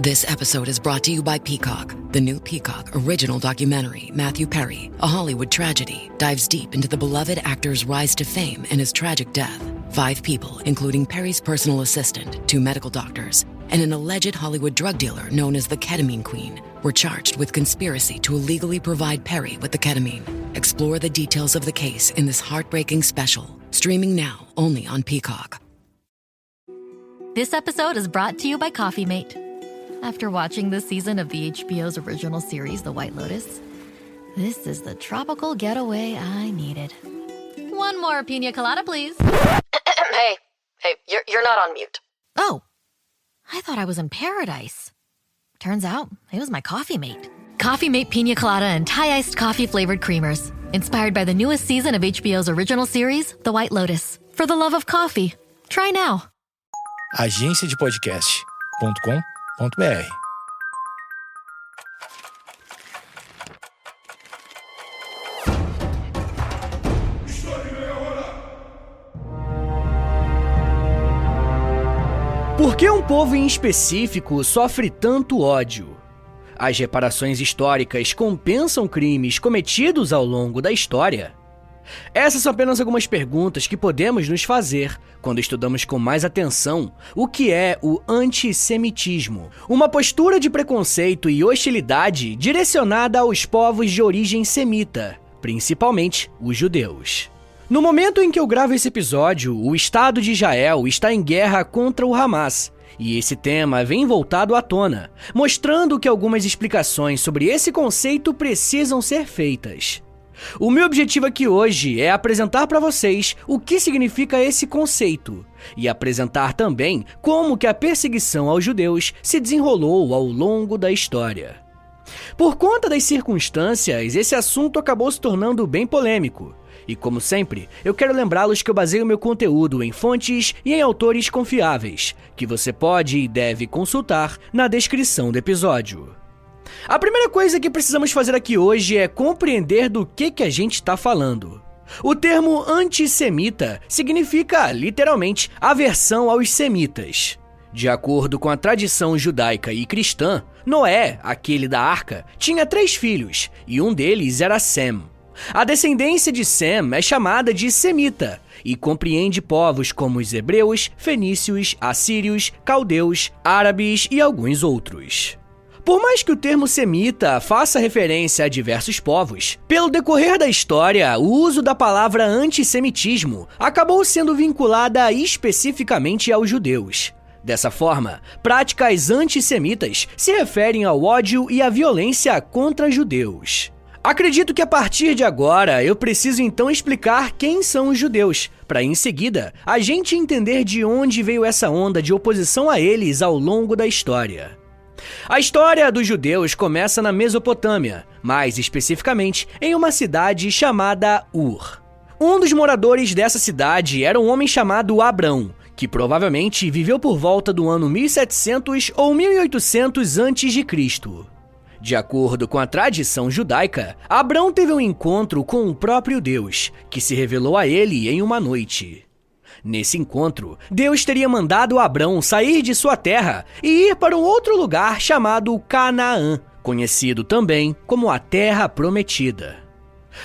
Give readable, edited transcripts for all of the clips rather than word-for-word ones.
This episode is brought to you by Peacock. The new Peacock original documentary, Matthew Perry, A Hollywood Tragedy, dives deep into the beloved actor's rise to fame and his tragic death. 5 people, including Perry's personal assistant, 2 medical doctors, and an alleged Hollywood drug dealer known as the Ketamine Queen, were charged with conspiracy to illegally provide Perry with the ketamine. Explore the details of the case in this heartbreaking special, streaming now only on Peacock. This episode is brought to you by Coffee Mate. After watching this season of the HBO's original series, The White Lotus, this is the tropical getaway I needed. One more pina colada, please. Hey, you're not on mute. Oh, I thought I was in paradise. Turns out, it was my Coffee Mate. Coffee Mate Pina Colada and Thai-iced coffee-flavored creamers. Inspired by the newest season of HBO's original series, The White Lotus. For the love of coffee. Try now. agenciadepodcast.com.br. Por que um povo em específico sofre tanto ódio? As reparações históricas compensam crimes cometidos ao longo da história? Essas são apenas algumas perguntas que podemos nos fazer quando estudamos com mais atenção o que é o antissemitismo, uma postura de preconceito e hostilidade direcionada aos povos de origem semita, principalmente os judeus. No momento em que eu gravo esse episódio, o Estado de Israel está em guerra contra o Hamas, e esse tema vem voltado à tona, mostrando que algumas explicações sobre esse conceito precisam ser feitas. O meu objetivo aqui hoje é apresentar para vocês o que significa esse conceito e apresentar também como que a perseguição aos judeus se desenrolou ao longo da história. Por conta das circunstâncias, esse assunto acabou se tornando bem polêmico. E como sempre, eu quero lembrá-los que eu baseio meu conteúdo em fontes e em autores confiáveis, que você pode e deve consultar na descrição do episódio. A primeira coisa que precisamos fazer aqui hoje é compreender do que a gente está falando. O termo antissemita significa, literalmente, aversão aos semitas. De acordo com a tradição judaica e cristã, Noé, aquele da arca, tinha 3 filhos, e um deles era Sem. A descendência de Sem é chamada de semita, e compreende povos como os hebreus, fenícios, assírios, caldeus, árabes e alguns outros. Por mais que o termo semita faça referência a diversos povos, pelo decorrer da história, o uso da palavra antissemitismo acabou sendo vinculada especificamente aos judeus. Dessa forma, práticas antissemitas se referem ao ódio e à violência contra judeus. Acredito que a partir de agora eu preciso então explicar quem são os judeus, para em seguida a gente entender de onde veio essa onda de oposição a eles ao longo da história. A história dos judeus começa na Mesopotâmia, mais especificamente em uma cidade chamada Ur. Um dos moradores dessa cidade era um homem chamado Abrão, que provavelmente viveu por volta do ano 1700 ou 1800 a.C. De acordo com a tradição judaica, Abrão teve um encontro com o próprio Deus, que se revelou a ele em uma noite. Nesse encontro, Deus teria mandado Abrão sair de sua terra e ir para um outro lugar chamado Canaã, conhecido também como a Terra Prometida.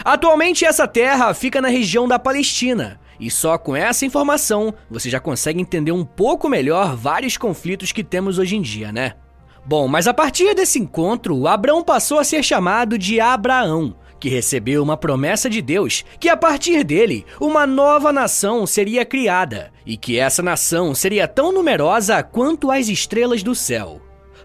Atualmente essa terra fica na região da Palestina, e só com essa informação você já consegue entender um pouco melhor vários conflitos que temos hoje em dia, né? Bom, mas a partir desse encontro, Abrão passou a ser chamado de Abraão, que recebeu uma promessa de Deus que a partir dele uma nova nação seria criada e que essa nação seria tão numerosa quanto as estrelas do céu.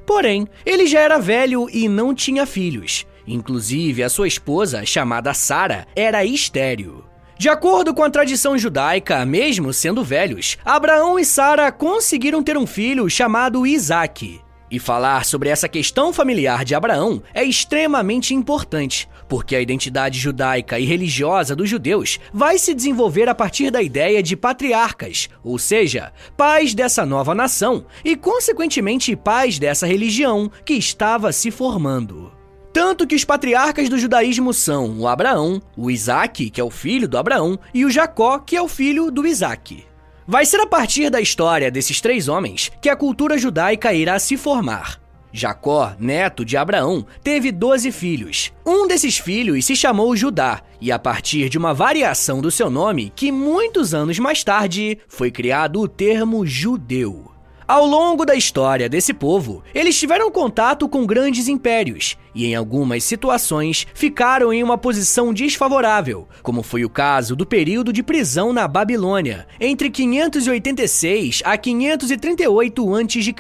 Porém, ele já era velho e não tinha filhos. Inclusive, a sua esposa, chamada Sara, era estéril. De acordo com a tradição judaica, mesmo sendo velhos, Abraão e Sara conseguiram ter um filho chamado Isaque. E falar sobre essa questão familiar de Abraão é extremamente importante, porque a identidade judaica e religiosa dos judeus vai se desenvolver a partir da ideia de patriarcas, ou seja, pais dessa nova nação e, consequentemente, pais dessa religião que estava se formando. Tanto que os patriarcas do judaísmo são o Abraão, o Isaque, que é o filho do Abraão, e o Jacó, que é o filho do Isaque. Vai ser a partir da história desses 3 homens que a cultura judaica irá se formar. Jacó, neto de Abraão, teve 12 filhos. Um desses filhos se chamou Judá, e a partir de uma variação do seu nome, que muitos anos mais tarde foi criado o termo judeu. Ao longo da história desse povo, eles tiveram contato com grandes impérios e, em algumas situações, ficaram em uma posição desfavorável, como foi o caso do período de prisão na Babilônia, entre 586 a 538 a.C.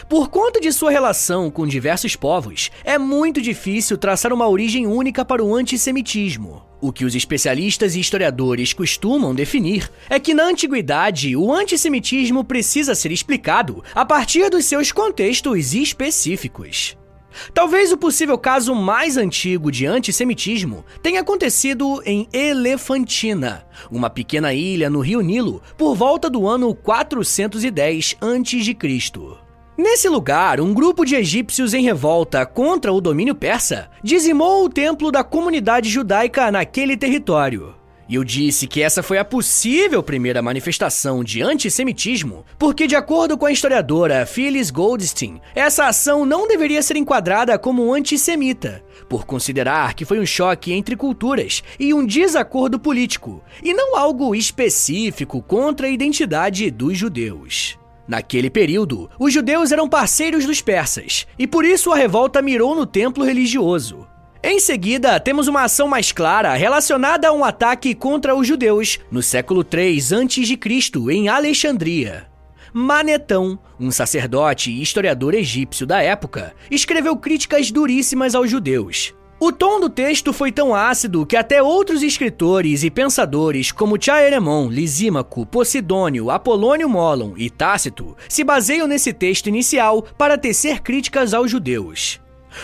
Por conta de sua relação com diversos povos, é muito difícil traçar uma origem única para o antissemitismo. O que os especialistas e historiadores costumam definir é que na antiguidade o antissemitismo precisa ser explicado a partir dos seus contextos específicos. Talvez o possível caso mais antigo de antissemitismo tenha acontecido em Elefantina, uma pequena ilha no rio Nilo, por volta do ano 410 a.C. Nesse lugar, um grupo de egípcios em revolta contra o domínio persa dizimou o templo da comunidade judaica naquele território. E eu disse que essa foi a possível primeira manifestação de antissemitismo, porque, de acordo com a historiadora Phyllis Goldstein, essa ação não deveria ser enquadrada como antissemita, por considerar que foi um choque entre culturas e um desacordo político, e não algo específico contra a identidade dos judeus. Naquele período, os judeus eram parceiros dos persas, e por isso a revolta mirou no templo religioso. Em seguida, temos uma ação mais clara relacionada a um ataque contra os judeus no século III a.C., em Alexandria. Manetão, um sacerdote e historiador egípcio da época, escreveu críticas duríssimas aos judeus. O tom do texto foi tão ácido que até outros escritores e pensadores como Chaeremon, Lisímaco, Posidônio, Apolônio Molon e Tácito se baseiam nesse texto inicial para tecer críticas aos judeus.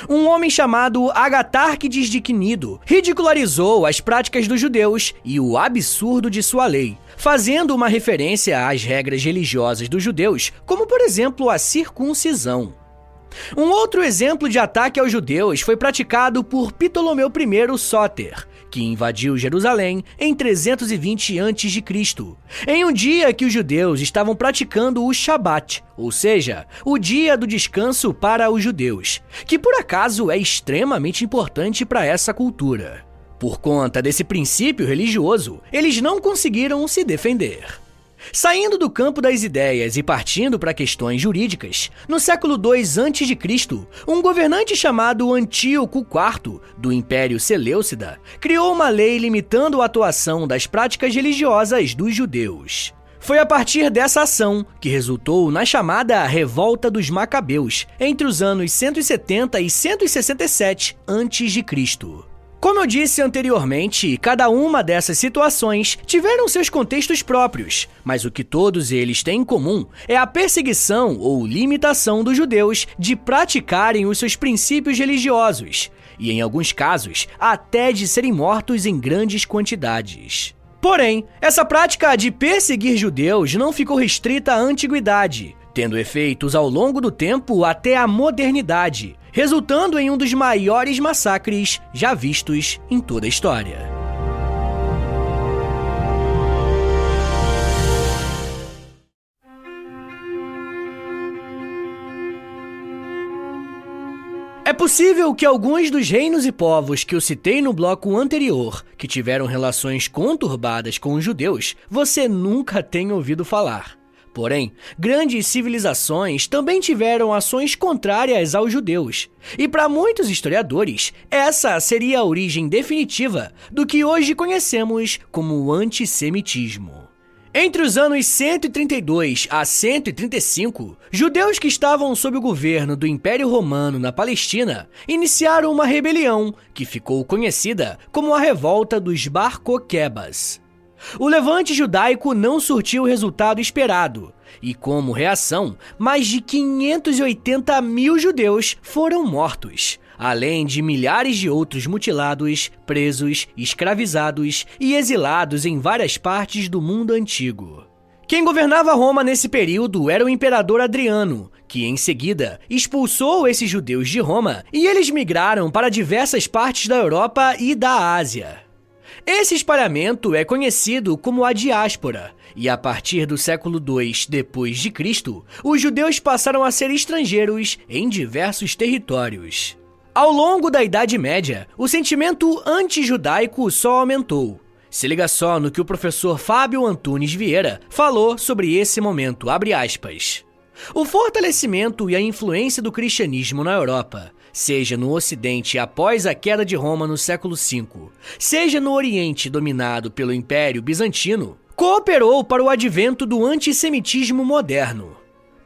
Um homem chamado Agatárquides de Cnido ridicularizou as práticas dos judeus e o absurdo de sua lei, fazendo uma referência às regras religiosas dos judeus, como por exemplo a circuncisão. Um outro exemplo de ataque aos judeus foi praticado por Ptolomeu I Sóter, que invadiu Jerusalém em 320 a.C., em um dia que os judeus estavam praticando o Shabat, ou seja, o dia do descanso para os judeus, que por acaso é extremamente importante para essa cultura. Por conta desse princípio religioso, eles não conseguiram se defender. Saindo do campo das ideias e partindo para questões jurídicas, no século II a.C., um governante chamado Antíoco IV, do Império Seleucida, criou uma lei limitando a atuação das práticas religiosas dos judeus. Foi a partir dessa ação que resultou na chamada Revolta dos Macabeus, entre os anos 170 e 167 a.C. Como eu disse anteriormente, cada uma dessas situações tiveram seus contextos próprios, mas o que todos eles têm em comum é a perseguição ou limitação dos judeus de praticarem os seus princípios religiosos, e em alguns casos, até de serem mortos em grandes quantidades. Porém, essa prática de perseguir judeus não ficou restrita à antiguidade, tendo efeitos ao longo do tempo até a modernidade, resultando em um dos maiores massacres já vistos em toda a história. É possível que alguns dos reinos e povos que eu citei no bloco anterior, que tiveram relações conturbadas com os judeus, você nunca tenha ouvido falar. Porém, grandes civilizações também tiveram ações contrárias aos judeus. E para muitos historiadores, essa seria a origem definitiva do que hoje conhecemos como o antissemitismo. Entre os anos 132 a 135, judeus que estavam sob o governo do Império Romano na Palestina iniciaram uma rebelião que ficou conhecida como a Revolta dos Bar Coquebas. O levante judaico não surtiu o resultado esperado, e como reação, mais de 580 mil judeus foram mortos, além de milhares de outros mutilados, presos, escravizados e exilados em várias partes do mundo antigo. Quem governava Roma nesse período era o imperador Adriano, que em seguida expulsou esses judeus de Roma e eles migraram para diversas partes da Europa e da Ásia. Esse espalhamento é conhecido como a diáspora, E a partir do século II depois de Cristo, os judeus passaram a ser estrangeiros em diversos territórios. Ao longo da Idade Média, o sentimento anti-judaico só aumentou. Se liga só no que o professor Fábio Antunes Vieira falou sobre esse momento, abre aspas. O fortalecimento e a influência do cristianismo na Europa, seja no Ocidente após a queda de Roma no século V, seja no Oriente dominado pelo Império Bizantino, cooperou para o advento do antissemitismo moderno.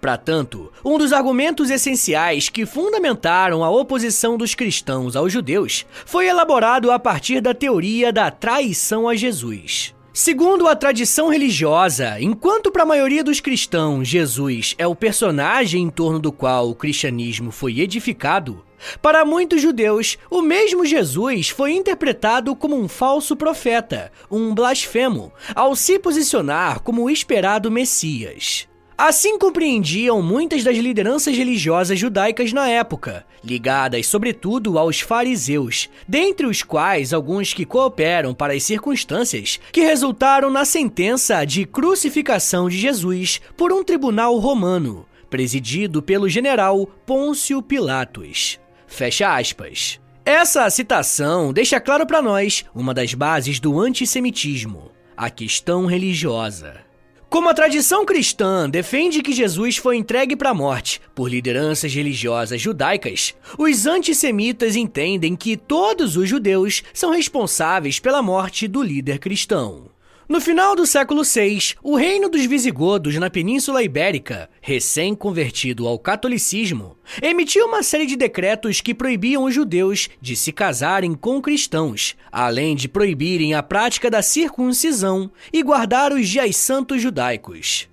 Para tanto, um dos argumentos essenciais que fundamentaram a oposição dos cristãos aos judeus foi elaborado a partir da teoria da traição a Jesus. Segundo a tradição religiosa, enquanto para a maioria dos cristãos Jesus é o personagem em torno do qual o cristianismo foi edificado, para muitos judeus, o mesmo Jesus foi interpretado como um falso profeta, um blasfemo, ao se posicionar como o esperado Messias. Assim compreendiam muitas das lideranças religiosas judaicas na época, ligadas sobretudo aos fariseus, dentre os quais alguns que cooperam para as circunstâncias que resultaram na sentença de crucificação de Jesus por um tribunal romano, presidido pelo general Pôncio Pilatos. Fecha aspas. Essa citação deixa claro para nós uma das bases do antissemitismo, a questão religiosa. Como a tradição cristã defende que Jesus foi entregue para a morte por lideranças religiosas judaicas, os antissemitas entendem que todos os judeus são responsáveis pela morte do líder cristão. No final do século VI, o reino dos visigodos na Península Ibérica, recém-convertido ao catolicismo, emitiu uma série de decretos que proibiam os judeus de se casarem com cristãos, além de proibirem a prática da circuncisão e guardar os dias santos judaicos.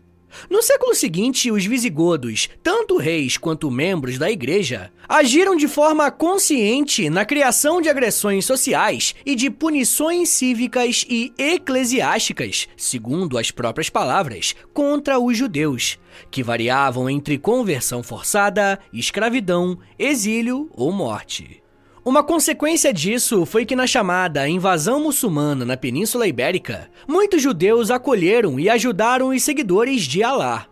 No século seguinte, os visigodos, tanto reis quanto membros da igreja, agiram de forma consciente na criação de agressões sociais e de punições cívicas e eclesiásticas, segundo as próprias palavras, contra os judeus, que variavam entre conversão forçada, escravidão, exílio ou morte. Uma consequência disso foi que na chamada invasão muçulmana na Península Ibérica, muitos judeus acolheram e ajudaram os seguidores de Alá.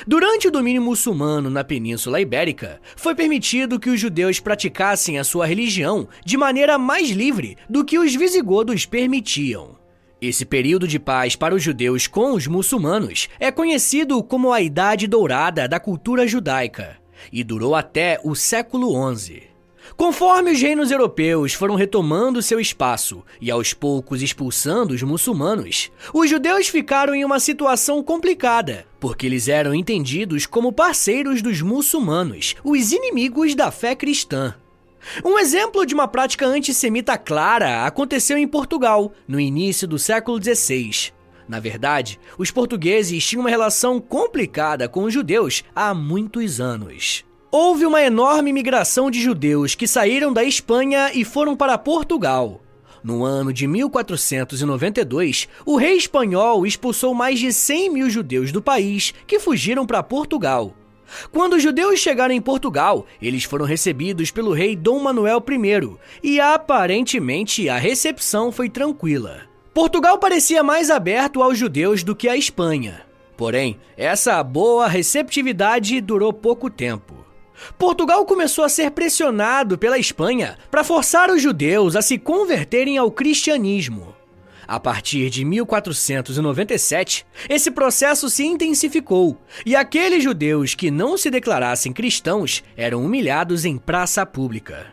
Durante o domínio muçulmano na Península Ibérica, foi permitido que os judeus praticassem a sua religião de maneira mais livre do que os visigodos permitiam. Esse período de paz para os judeus com os muçulmanos é conhecido como a Idade Dourada da cultura judaica e durou até o século XI. Conforme os reinos europeus foram retomando seu espaço e aos poucos expulsando os muçulmanos, os judeus ficaram em uma situação complicada, porque eles eram entendidos como parceiros dos muçulmanos, os inimigos da fé cristã. Um exemplo de uma prática antissemita clara aconteceu em Portugal, no início do século XVI. Na verdade, os portugueses tinham uma relação complicada com os judeus há muitos anos. Houve uma enorme migração de judeus que saíram da Espanha e foram para Portugal. No ano de 1492, o rei espanhol expulsou mais de 100 mil judeus do país que fugiram para Portugal. Quando os judeus chegaram em Portugal, eles foram recebidos pelo rei Dom Manuel I e aparentemente a recepção foi tranquila. Portugal parecia mais aberto aos judeus do que a Espanha. Porém, essa boa receptividade durou pouco tempo. Portugal começou a ser pressionado pela Espanha para forçar os judeus a se converterem ao cristianismo. A partir de 1497, esse processo se intensificou e aqueles judeus que não se declarassem cristãos eram humilhados em praça pública.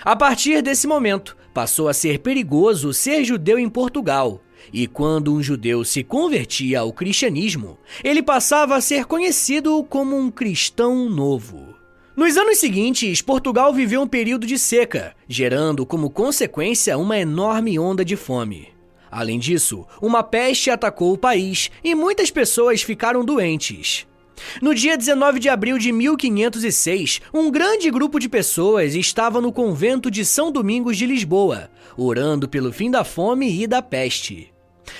A partir desse momento, passou a ser perigoso ser judeu em Portugal. E quando um judeu se convertia ao cristianismo, ele passava a ser conhecido como um cristão novo. Nos anos seguintes, Portugal viveu um período de seca, gerando como consequência uma enorme onda de fome. Além disso, uma peste atacou o país e muitas pessoas ficaram doentes. No dia 19 de abril de 1506, um grande grupo de pessoas estava no convento de São Domingos de Lisboa, orando pelo fim da fome e da peste.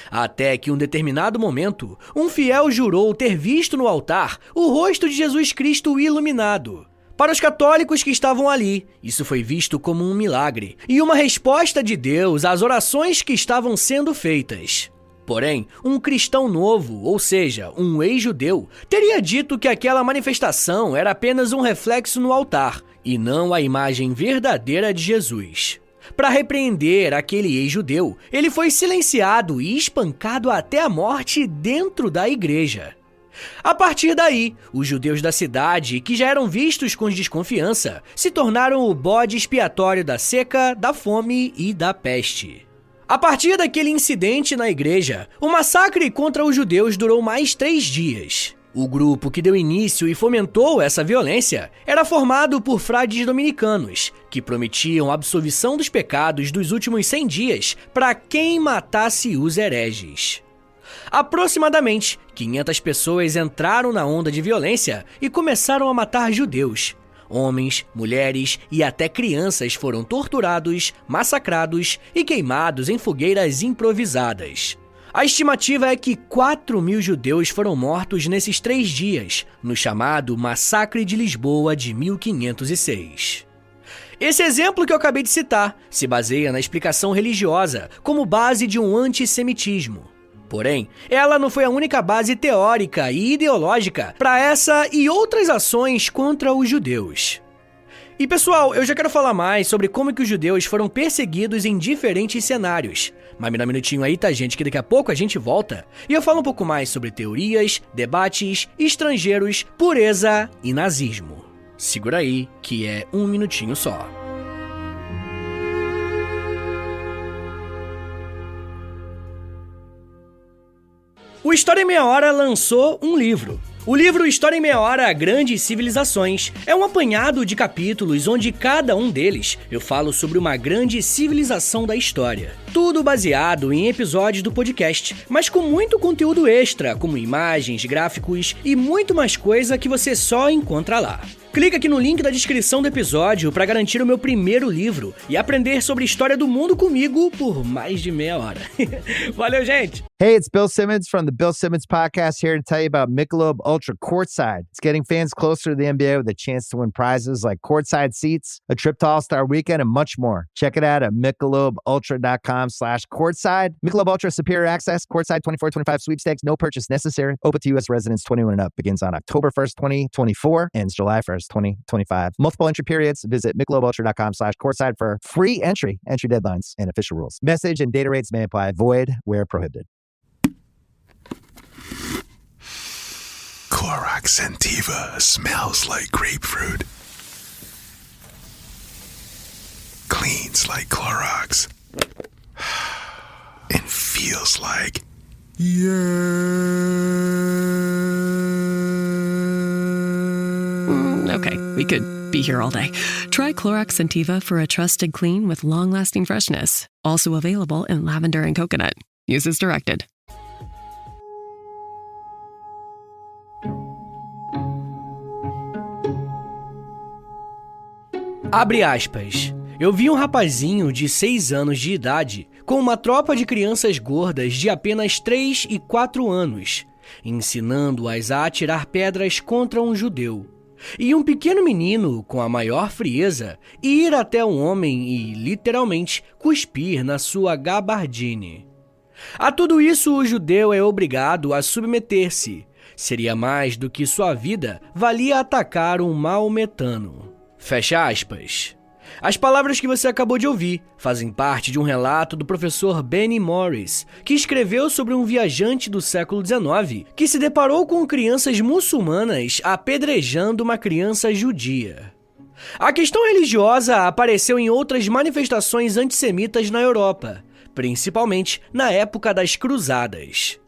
Até que em um determinado momento, um fiel jurou ter visto no altar o rosto de Jesus Cristo iluminado. Para os católicos que estavam ali, isso foi visto como um milagre e uma resposta de Deus às orações que estavam sendo feitas. Porém, um cristão novo, ou seja, um ex-judeu, teria dito que aquela manifestação era apenas um reflexo no altar e não a imagem verdadeira de Jesus. Para repreender aquele ex-judeu, ele foi silenciado e espancado até a morte dentro da igreja. A partir daí, os judeus da cidade, que já eram vistos com desconfiança, se tornaram o bode expiatório da seca, da fome e da peste. A partir daquele incidente na igreja, o massacre contra os judeus durou mais 3 dias. O grupo que deu início e fomentou essa violência era formado por frades dominicanos, que prometiam a absolvição dos pecados dos últimos 100 dias para quem matasse os hereges. Aproximadamente 500 pessoas entraram na onda de violência e começaram a matar judeus. Homens, mulheres e até crianças foram torturados, massacrados e queimados em fogueiras improvisadas. A estimativa é que 4.000 judeus foram mortos nesses 3 dias, no chamado Massacre de Lisboa de 1506. Esse exemplo que eu acabei de citar se baseia na explicação religiosa como base de um antissemitismo. Porém, ela não foi a única base teórica e ideológica para essa e outras ações contra os judeus. E pessoal, eu já quero falar mais sobre como que os judeus foram perseguidos em diferentes cenários. Mas me dá um minutinho aí, tá, gente, que daqui a pouco a gente volta e eu falo um pouco mais sobre teorias, debates, estrangeiros, pureza e nazismo. Segura aí, que é um minutinho só. O História em Meia Hora lançou um livro. O livro História em Meia Hora, Grandes Civilizações é um apanhado de capítulos onde cada um deles eu falo sobre uma grande civilização da história. Tudo baseado em episódios do podcast, mas com muito conteúdo extra, como imagens, gráficos e muito mais coisa que você só encontra lá. Clica aqui no link da descrição do episódio para garantir o meu primeiro livro e aprender sobre história do mundo comigo por mais de meia hora. Valeu, gente! Hey, it's Bill Simmons from the Bill Simmons Podcast here to tell you about Michelob Ultra Courtside. It's getting fans closer to the NBA with a chance to win prizes like courtside seats, a trip to All-Star Weekend, and much more. Check it out at MichelobUltra.com/courtside. Michelob Ultra Superior Access, Courtside 24-25 Sweepstakes, no purchase necessary. Open to U.S. residents 21 and up. Begins on October 1st, 2024. Ends July 1st, 2025. Multiple entry periods. Visit MichelobUltra.com/courtside for free entry deadlines, and official rules. Message and data rates may apply. Void where prohibited. Clorox Sentiva smells like grapefruit. Cleans like Clorox. And feels like... Okay, we could be here all day. Try Clorox Sentiva for a trusted clean with long-lasting freshness. Also available in lavender and coconut. Use as directed. Abre aspas. Eu vi um rapazinho de 6 anos de idade com uma tropa de crianças gordas de apenas 3 e 4 anos, ensinando-as a atirar pedras contra um judeu. E um pequeno menino, com a maior frieza, ir até um homem e, literalmente, cuspir na sua gabardine. A tudo isso, o judeu é obrigado a submeter-se. Seria mais do que sua vida valia atacar um maometano. Fecha aspas. As palavras que você acabou de ouvir fazem parte de um relato do professor Benny Morris, que escreveu sobre um viajante do século XIX que se deparou com crianças muçulmanas apedrejando uma criança judia. A questão religiosa apareceu em outras manifestações antissemitas na Europa, principalmente na época das Cruzadas.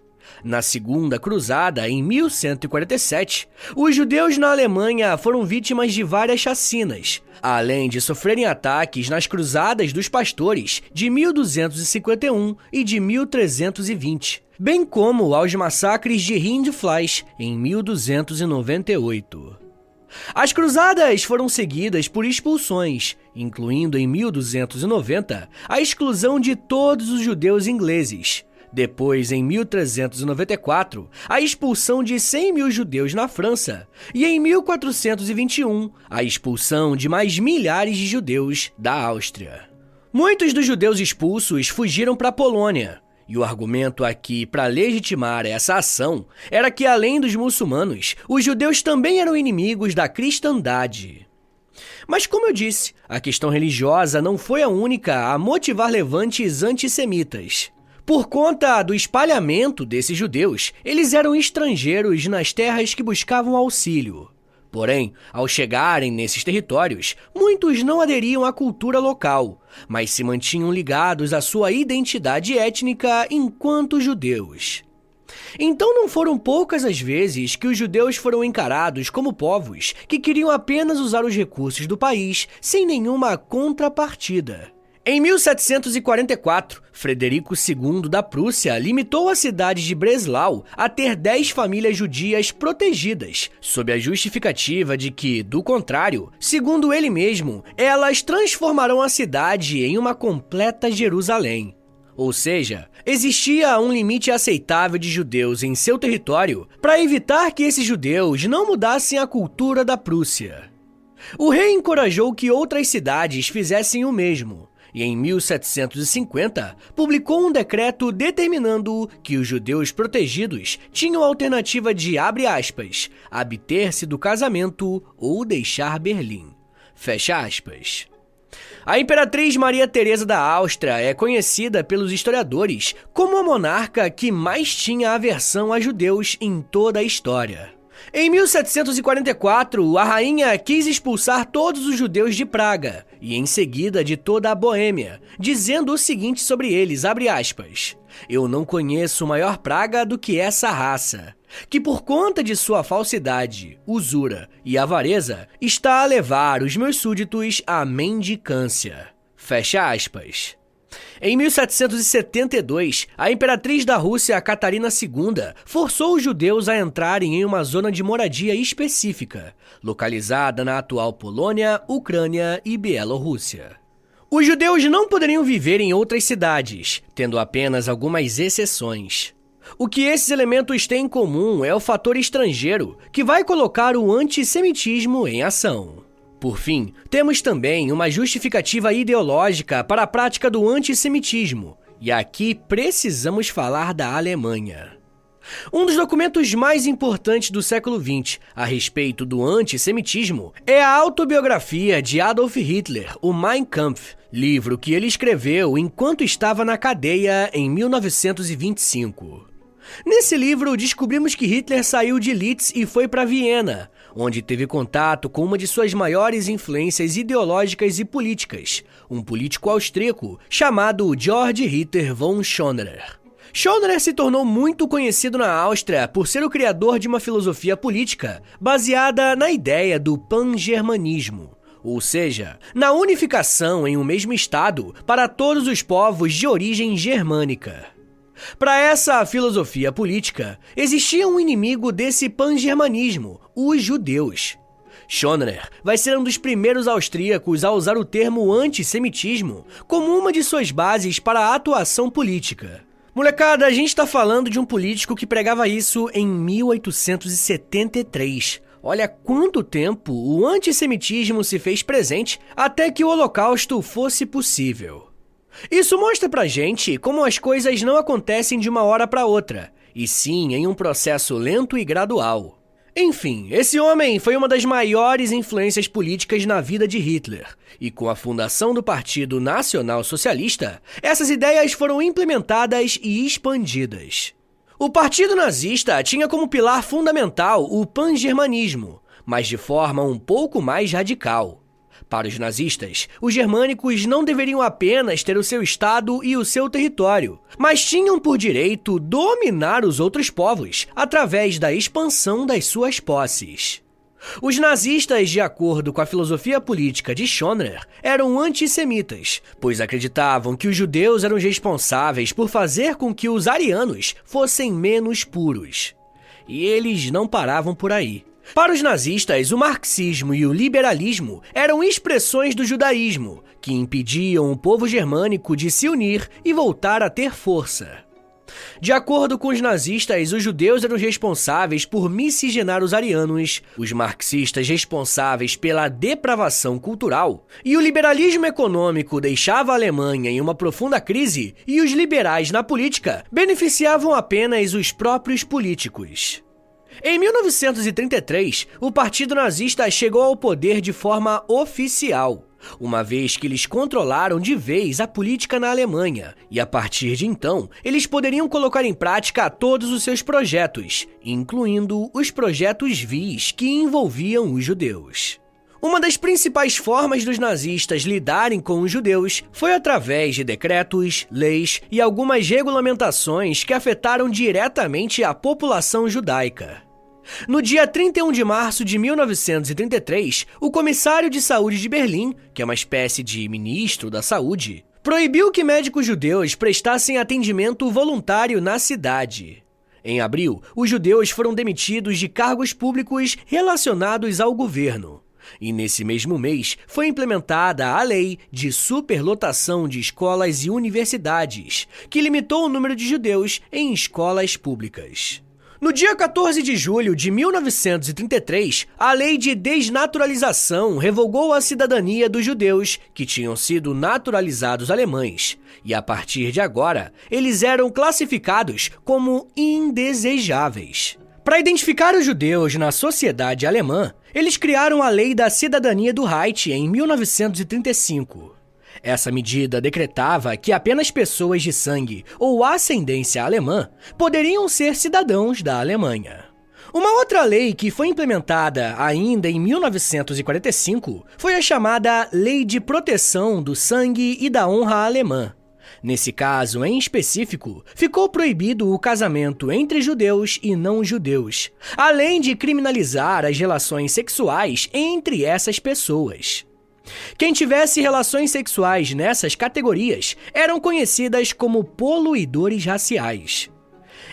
Na Segunda Cruzada, em 1147, os judeus na Alemanha foram vítimas de várias chacinas, além de sofrerem ataques nas Cruzadas dos Pastores de 1251 e de 1320, bem como aos massacres de Rindfleisch em 1298. As cruzadas foram seguidas por expulsões, incluindo em 1290 a exclusão de todos os judeus ingleses. Depois, em 1394, a expulsão de 100.000 judeus na França e, em 1421, a expulsão de mais milhares de judeus da Áustria. Muitos dos judeus expulsos fugiram para a Polônia, E o argumento aqui para legitimar essa ação era que, além dos muçulmanos, os judeus também eram inimigos da cristandade. Mas, como eu disse, a questão religiosa não foi a única a motivar levantes antissemitas. Por conta do espalhamento desses judeus, eles eram estrangeiros nas terras que buscavam auxílio. Porém, ao chegarem nesses territórios, muitos não aderiam à cultura local, mas se mantinham ligados à sua identidade étnica enquanto judeus. Então não foram poucas as vezes que os judeus foram encarados como povos que queriam apenas usar os recursos do país sem nenhuma contrapartida. Em 1744, Frederico II da Prússia limitou a cidade de Breslau a ter 10 famílias judias protegidas, sob a justificativa de que, do contrário, segundo ele mesmo, elas transformarão a cidade em uma completa Jerusalém. Ou seja, existia um limite aceitável de judeus em seu território para evitar que esses judeus não mudassem a cultura da Prússia. O rei encorajou que outras cidades fizessem o mesmo, e em 1750 publicou um decreto determinando que os judeus protegidos tinham a alternativa de, abre aspas, abster-se do casamento ou deixar Berlim, fecha aspas. A Imperatriz Maria Teresa da Áustria é conhecida pelos historiadores como a monarca que mais tinha aversão a judeus em toda a história. Em 1744, a rainha quis expulsar todos os judeus de Praga e em seguida de toda a Boêmia, dizendo o seguinte sobre eles, abre aspas, eu não conheço maior praga do que essa raça, que por conta de sua falsidade, usura e avareza, está a levar os meus súditos à mendicância. Fecha aspas. Em 1772, a imperatriz da Rússia, Catarina II, forçou os judeus a entrarem em uma zona de moradia específica, localizada na atual Polônia, Ucrânia e Bielorrússia. Os judeus não poderiam viver em outras cidades, tendo apenas algumas exceções. O que esses elementos têm em comum é o fator estrangeiro, que vai colocar o antissemitismo em ação. Por fim, temos também uma justificativa ideológica para a prática do antissemitismo, e aqui precisamos falar da Alemanha. Um dos documentos mais importantes do século XX a respeito do antissemitismo é a autobiografia de Adolf Hitler, o Mein Kampf, livro que ele escreveu enquanto estava na cadeia em 1925. Nesse livro, descobrimos que Hitler saiu de Linz e foi para Viena, onde teve contato com uma de suas maiores influências ideológicas e políticas, um político austríaco chamado Georg Ritter von Schonerer. Schonerer se tornou muito conhecido na Áustria por ser o criador de uma filosofia política baseada na ideia do pan-germanismo, ou seja, na unificação em um mesmo estado para todos os povos de origem germânica. Para essa filosofia política, existia um inimigo desse pan-germanismo, os judeus. Schonerer vai ser um dos primeiros austríacos a usar o termo antissemitismo como uma de suas bases para a atuação política. Molecada, a gente tá falando de um político que pregava isso em 1873. Olha quanto tempo o antissemitismo se fez presente até que o Holocausto fosse possível. Isso mostra pra gente como as coisas não acontecem de uma hora pra outra, e sim em um processo lento e gradual. Enfim, esse homem foi uma das maiores influências políticas na vida de Hitler, e com a fundação do Partido Nacional Socialista, essas ideias foram implementadas e expandidas. O Partido Nazista tinha como pilar fundamental o pan-germanismo, mas de forma um pouco mais radical. Para os nazistas, os germânicos não deveriam apenas ter o seu estado e o seu território, mas tinham por direito dominar os outros povos através da expansão das suas posses. Os nazistas, de acordo com a filosofia política de Schonerer, eram antissemitas, pois acreditavam que os judeus eram responsáveis por fazer com que os arianos fossem menos puros. E eles não paravam por aí. Para os nazistas, o marxismo e o liberalismo eram expressões do judaísmo, que impediam o povo germânico de se unir e voltar a ter força. De acordo com os nazistas, os judeus eram responsáveis por miscigenar os arianos, os marxistas responsáveis pela depravação cultural, e o liberalismo econômico deixava a Alemanha em uma profunda crise, e os liberais na política beneficiavam apenas os próprios políticos. Em 1933, o Partido Nazista chegou ao poder de forma oficial, uma vez que eles controlaram de vez a política na Alemanha, e a partir de então, eles poderiam colocar em prática todos os seus projetos, incluindo os projetos VIS que envolviam os judeus. Uma das principais formas dos nazistas lidarem com os judeus foi através de decretos, leis e algumas regulamentações que afetaram diretamente a população judaica. No dia 31 de março de 1933, o Comissário de Saúde de Berlim, que é uma espécie de ministro da saúde, proibiu que médicos judeus prestassem atendimento voluntário na cidade. Em abril, os judeus foram demitidos de cargos públicos relacionados ao governo. E nesse mesmo mês, foi implementada a lei de superlotação de escolas e universidades, que limitou o número de judeus em escolas públicas. No dia 14 de julho de 1933, a lei de desnaturalização revogou a cidadania dos judeus que tinham sido naturalizados alemães, e a partir de agora, eles eram classificados como indesejáveis. Para identificar os judeus na sociedade alemã, eles criaram a Lei da Cidadania do Reich em 1935. Essa medida decretava que apenas pessoas de sangue ou ascendência alemã poderiam ser cidadãos da Alemanha. Uma outra lei que foi implementada ainda em 1945 foi a chamada Lei de Proteção do Sangue e da Honra Alemã. Nesse caso, em específico, ficou proibido o casamento entre judeus e não-judeus, além de criminalizar as relações sexuais entre essas pessoas. Quem tivesse relações sexuais nessas categorias eram conhecidas como poluidores raciais.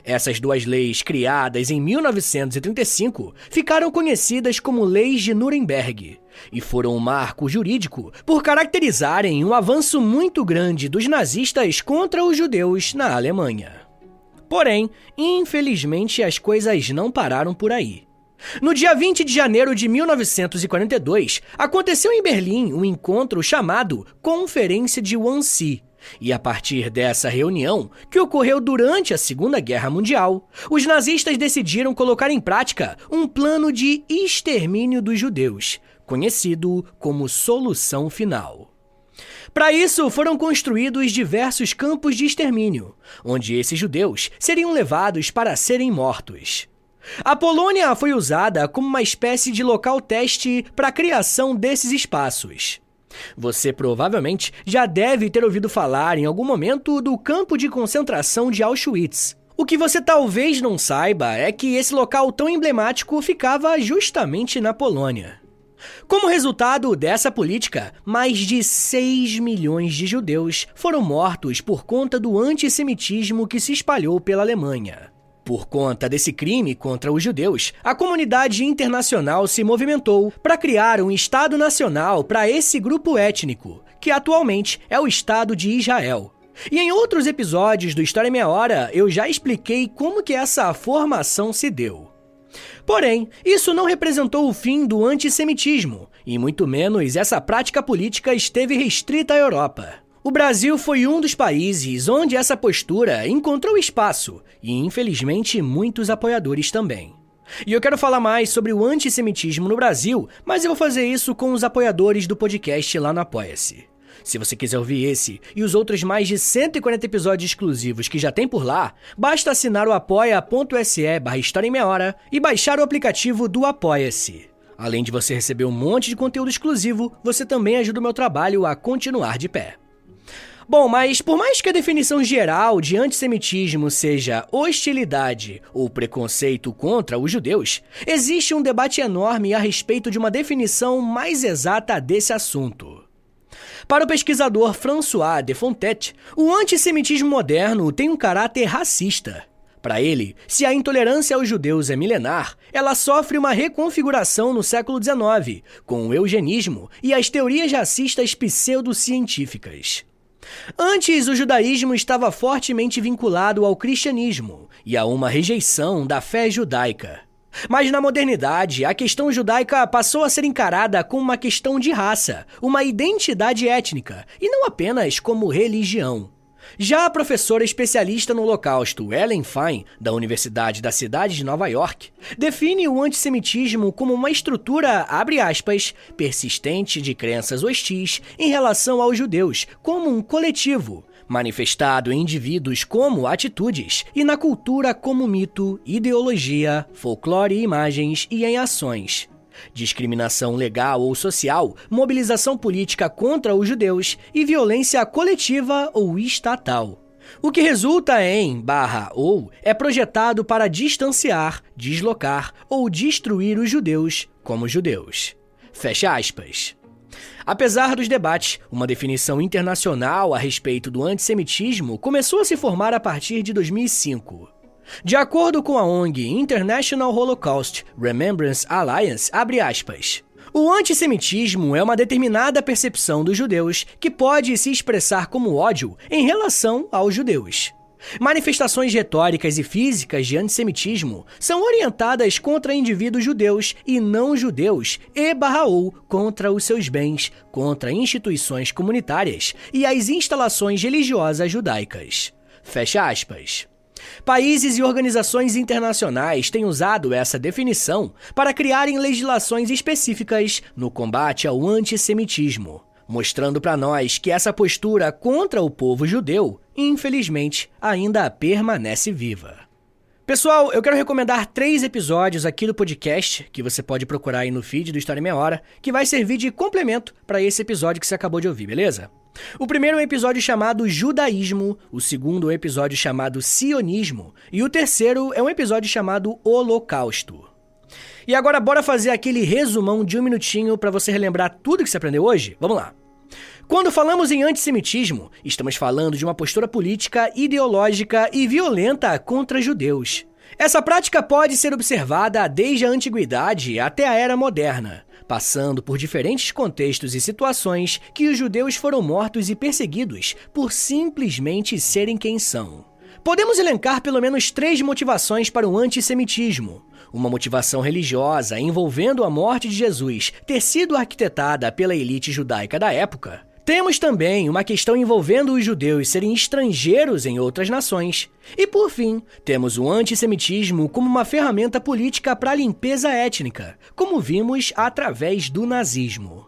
Essas duas leis, criadas em 1935, ficaram conhecidas como Leis de Nuremberg e foram um marco jurídico por caracterizarem um avanço muito grande dos nazistas contra os judeus na Alemanha. Porém, infelizmente, as coisas não pararam por aí. No dia 20 de janeiro de 1942, aconteceu em Berlim um encontro chamado Conferência de Wannsee. E a partir dessa reunião, que ocorreu durante a Segunda Guerra Mundial, os nazistas decidiram colocar em prática um plano de extermínio dos judeus, conhecido como Solução Final. Para isso, foram construídos diversos campos de extermínio, onde esses judeus seriam levados para serem mortos. A Polônia foi usada como uma espécie de local teste para a criação desses espaços. Você provavelmente já deve ter ouvido falar em algum momento do campo de concentração de Auschwitz. O que você talvez não saiba é que esse local tão emblemático ficava justamente na Polônia. Como resultado dessa política, mais de 6 milhões de judeus foram mortos por conta do antissemitismo que se espalhou pela Alemanha. Por conta desse crime contra os judeus, a comunidade internacional se movimentou para criar um Estado nacional para esse grupo étnico, que atualmente é o Estado de Israel. E em outros episódios do História em Meia Hora, eu já expliquei como que essa formação se deu. Porém, isso não representou o fim do antissemitismo, e muito menos essa prática política esteve restrita à Europa. O Brasil foi um dos países onde essa postura encontrou espaço e, infelizmente, muitos apoiadores também. E eu quero falar mais sobre o antissemitismo no Brasil, mas eu vou fazer isso com os apoiadores do podcast lá no Apoia-se. Se você quiser ouvir esse e os outros mais de 140 episódios exclusivos que já tem por lá, basta assinar o apoia.se/História em Meia Hora e baixar o aplicativo do Apoia-se. Além de você receber um monte de conteúdo exclusivo, você também ajuda o meu trabalho a continuar de pé. Bom, mas por mais que a definição geral de antissemitismo seja hostilidade ou preconceito contra os judeus, existe um debate enorme a respeito de uma definição mais exata desse assunto. Para o pesquisador François de Fontet, o antissemitismo moderno tem um caráter racista. Para ele, se a intolerância aos judeus é milenar, ela sofre uma reconfiguração no século XIX, com o eugenismo e as teorias racistas pseudocientíficas. Antes, o judaísmo estava fortemente vinculado ao cristianismo e a uma rejeição da fé judaica. Mas na modernidade, a questão judaica passou a ser encarada como uma questão de raça, uma identidade étnica, e não apenas como religião. Já a professora especialista no Holocausto, Ellen Fine, da Universidade da Cidade de Nova York, define o antissemitismo como uma estrutura, abre aspas, persistente de crenças hostis em relação aos judeus, como um coletivo, manifestado em indivíduos como atitudes e na cultura como mito, ideologia, folclore e imagens e em ações. Discriminação legal ou social, mobilização política contra os judeus e violência coletiva ou estatal. O que resulta em, ou, é projetado para distanciar, deslocar ou destruir os judeus como judeus. Fecha aspas. Apesar dos debates, uma definição internacional a respeito do antissemitismo começou a se formar a partir de 2005. De acordo com a ONG International Holocaust Remembrance Alliance, abre aspas, o antissemitismo é uma determinada percepção dos judeus que pode se expressar como ódio em relação aos judeus. Manifestações retóricas e físicas de antissemitismo são orientadas contra indivíduos judeus e não judeus ou contra os seus bens, contra instituições comunitárias e as instalações religiosas judaicas. Fecha aspas. Países e organizações internacionais têm usado essa definição para criarem legislações específicas no combate ao antissemitismo, mostrando para nós que essa postura contra o povo judeu, infelizmente, ainda permanece viva. Pessoal, eu quero recomendar 3 episódios aqui do podcast, que você pode procurar aí no feed do História em Meia Hora, que vai servir de complemento para esse episódio que você acabou de ouvir, beleza? O primeiro é um episódio chamado Judaísmo, o segundo é um episódio chamado Sionismo e o terceiro é um episódio chamado Holocausto. E agora bora fazer aquele resumão de 1 minutinho para você relembrar tudo que você aprendeu hoje? Vamos lá! Quando falamos em antissemitismo, estamos falando de uma postura política, ideológica e violenta contra judeus. Essa prática pode ser observada desde a antiguidade até a era moderna, passando por diferentes contextos e situações que os judeus foram mortos e perseguidos por simplesmente serem quem são. Podemos elencar pelo menos 3 motivações para o antissemitismo. Uma motivação religiosa envolvendo a morte de Jesus ter sido arquitetada pela elite judaica da época. Temos também uma questão envolvendo os judeus serem estrangeiros em outras nações. E, por fim, temos o antissemitismo como uma ferramenta política para a limpeza étnica, como vimos através do nazismo.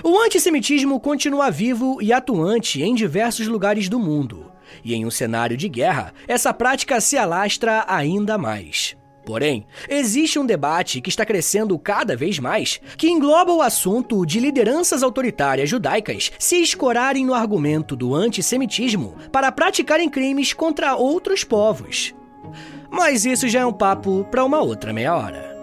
O antissemitismo continua vivo e atuante em diversos lugares do mundo. E em um cenário de guerra, essa prática se alastra ainda mais. Porém, existe um debate que está crescendo cada vez mais, que engloba o assunto de lideranças autoritárias judaicas se escorarem no argumento do antissemitismo para praticarem crimes contra outros povos. Mas isso já é um papo para uma outra meia hora.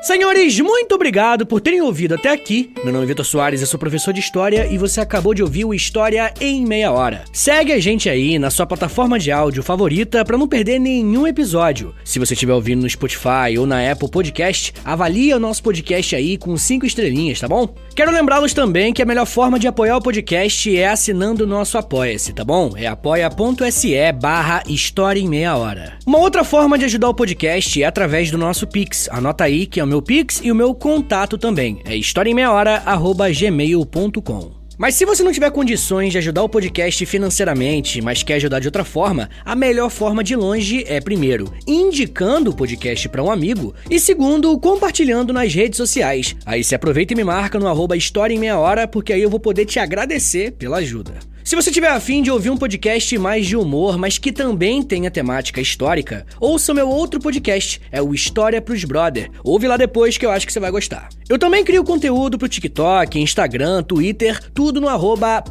Senhores, muito obrigado por terem ouvido até aqui. Meu nome é Vitor Soares, eu sou professor de História e você acabou de ouvir o História em Meia Hora. Segue a gente aí na sua plataforma de áudio favorita para não perder nenhum episódio. Se você estiver ouvindo no Spotify ou na Apple Podcast, avalia o nosso podcast aí com 5 estrelinhas, tá bom? Quero lembrá-los também que a melhor forma de apoiar o podcast é assinando o nosso Apoia-se, tá bom? É apoia.se/História em Meia Hora. Uma outra forma de ajudar o podcast é através do nosso Pix. Anota aí que é o meu Pix e o meu contato também. É historiaemmeiahora@gmail.com. Mas se você não tiver condições de ajudar o podcast financeiramente, mas quer ajudar de outra forma, a melhor forma de longe é, primeiro, indicando o podcast para um amigo e, segundo, compartilhando nas redes sociais. Aí você aproveita e me marca no @História em Meia Hora, porque aí eu vou poder te agradecer pela ajuda. Se você tiver afim de ouvir um podcast mais de humor, mas que também tenha temática histórica, ouça meu outro podcast, é o História pros Brother. Ouve lá depois que eu acho que você vai gostar. Eu também crio conteúdo pro TikTok, Instagram, Twitter, tudo no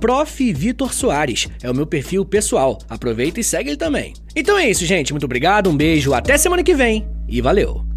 @Prof. Vitor Soares. É o meu perfil pessoal. Aproveita e segue ele também. Então é isso, gente. Muito obrigado, um beijo, até semana que vem e valeu!